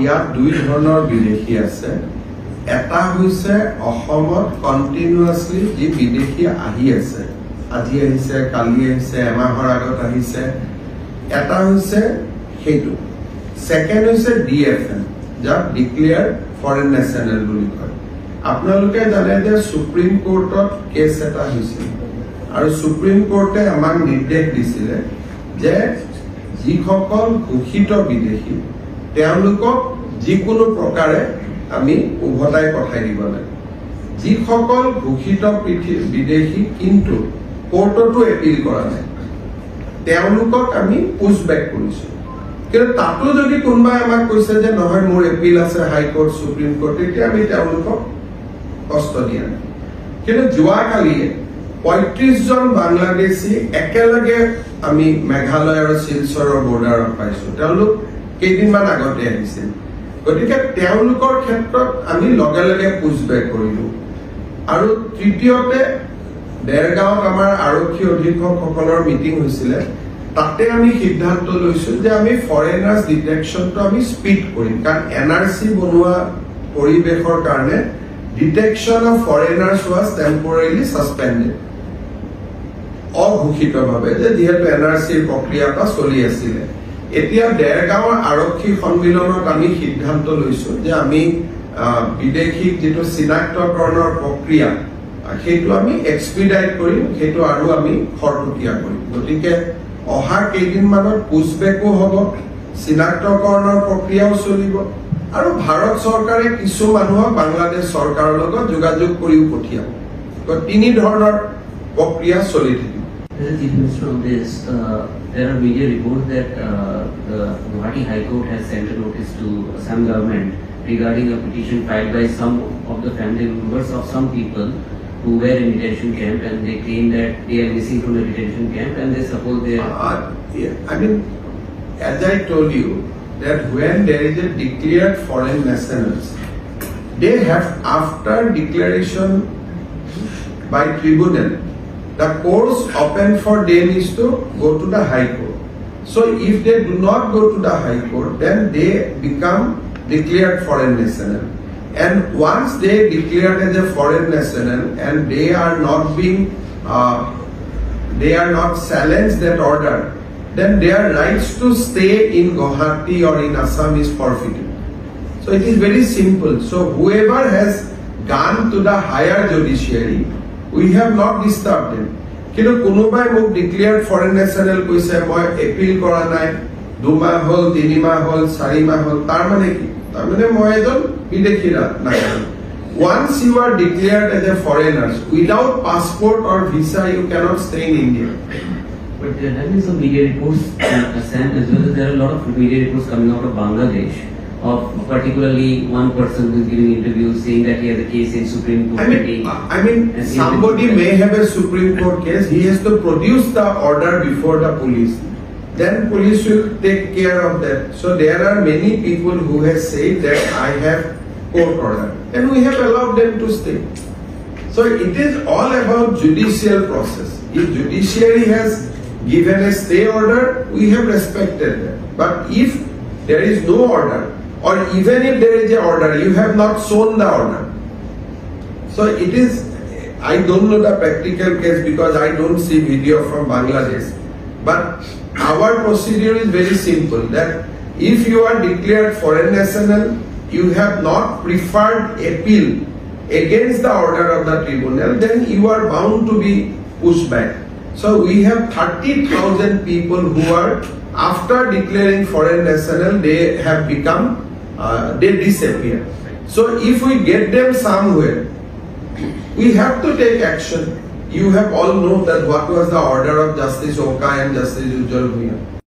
ইয়াত দুই ধৰণৰ বিদেশী আছে এটা হৈছে অসমত কন্টিনিউয়াসলি যি বিদেশী আহি আছে আজি আহিছে কালি আহিছে এমাহৰ আগত আহিছে এটা হৈছে হেতু সেকেন্ড হৈছে ডিএফএন যাক ডিক্লেয়াৰ্ড ফৰেন নেশনাল বুলি কয় আপোনালোকে জানে যে সুপ্ৰিম কোৰ্টত কেছ এটা হৈছিল আৰু সুপ্ৰিম কোৰ্টে আমাক নিৰ্দেশ দিছিল যে যিসকল ঘোষিত বিদেশী তেওঁলোকক যিকোনো প্ৰকাৰে আমি উভতাই পঠাই দিব লাগে যিসকল ঘোষিত বিদেশী কিন্তু কোৰ্টতো এপিল কৰা নাই তেওঁলোকক আমি পুশব্যাক কৰিছো কিন্তু তাতো যদি কোনবাই আমাক কৈছে যে নহয় মোৰ এপিল আছে হাই কোৰ্ট সুপ্ৰিম কোৰ্ট তেতিয়া আমি তেওঁলোকক কষ্ট দিয়া নাই কিন্তু যোৱাকালিয়ে 35 জন বাংলাদেশী একেলগে আমি মেঘালয় আৰু শিলচৰৰ বৰ্ডাৰত পাইছো তেওঁলোক কেইদিনমান আগতে আহিছিল গতিকে তেওঁলোকৰ ক্ষেত্ৰত আমি লগে লগে পুশব্যাক কৰিলো আৰু তৃতীয়তে দেৰগাঁৱত আমাৰ আৰক্ষী অধীক্ষকসকলৰ মিটিং হৈছিল তাতে আমি সিদ্ধান্ত লৈছো যে আমি ফৰেনাৰ্স ডিটেকশনটো আমি স্পীড কৰিম কাৰণ এনআৰসি বনোৱা পৰিবেশৰ কাৰণে detection of ফৰেনাৰ্স was temporarily suspended অঘোষিতভাৱে যে যেহেতু এনআৰসিৰ প্ৰক্ৰিয়াটা চলি আছিল এতিয়া দেৰগাঁৱৰ আৰক্ষী সন্মিলনত আমি সিদ্ধান্ত লৈছো যে আমি বিদেশী যেটো চিনাক্তকৰণৰ প্ৰক্ৰিয়া সেইটো আমি এক্সপিডাইট কৰিম সেইটো আৰু আমি খৰতকীয়া কৰিম গতিকে অহা কেইদিনমানত পুশব্যাকো হ'ব চিনাক্তকৰণৰ প্ৰক্ৰিয়াও চলিব আৰু ভাৰত চৰকাৰে কিছু মানুহক বাংলাদেশ চৰকাৰৰ লগত যোগাযোগ কৰিও পঠিয়াব তো তিনি ধৰণৰ প্ৰক্ৰিয়া চলি থাকিব Chief Minister, on this, there are media reports that the Guwahati High Court has sent a notice to Assam government regarding a petition filed by some of the family members of some people who were in detention camp, and they claim that they are missing from the detention camp, and they suppose they are. I mean, as I told you, that when there is a declared foreign nationals, they have after declaration by tribunal. The course open for them is to go to the High Court. So if they do not go to the High Court, then they become declared foreign national. And once they declared as a foreign national and they are not being, they are not challenged that order, then their rights to stay in Guwahati or in Assam is forfeited. So it is very simple. So whoever has gone to the higher judiciary, we have not disturbed them. কিন্তু কোনোবাই মোক declared foreign national কৈছে মই appeal কৰা নাই 2 মাহ হল 3 মাহ হল 4 মাহ হল তাৰ মানে কি তাৰ মানে মই এজন বিদেশী নাই once you are declared as a foreigner without passport or visa you cannot stay in India. But there have been some media reports Assam as well as there are a lot of media reports coming out of Bangladesh of particularly one person who is giving interviews saying that he has a case in Supreme Court. I mean somebody may have a Supreme Court case. He has to produce the order before the police. Then police will take care of that. So there are many people who have said that I have court order and we have allowed them to stay. So it is all about judicial process. If judiciary has given a stay order, we have respected that. But if there is no order, or even if there is an order, you have not shown the order. So it is, I don't know the practical case because I don't see video from Bangladesh. But our procedure is very simple, that if you are declared foreign national, you have not preferred appeal against the order of the tribunal, then you are bound to be pushed back. So we have 30,000 people who are, after declaring foreign national, they have become they disappear. So if we get them somewhere, we have to take action. You have all known that what was the order of Justice Oka and Justice Ujjwal Bhuyan.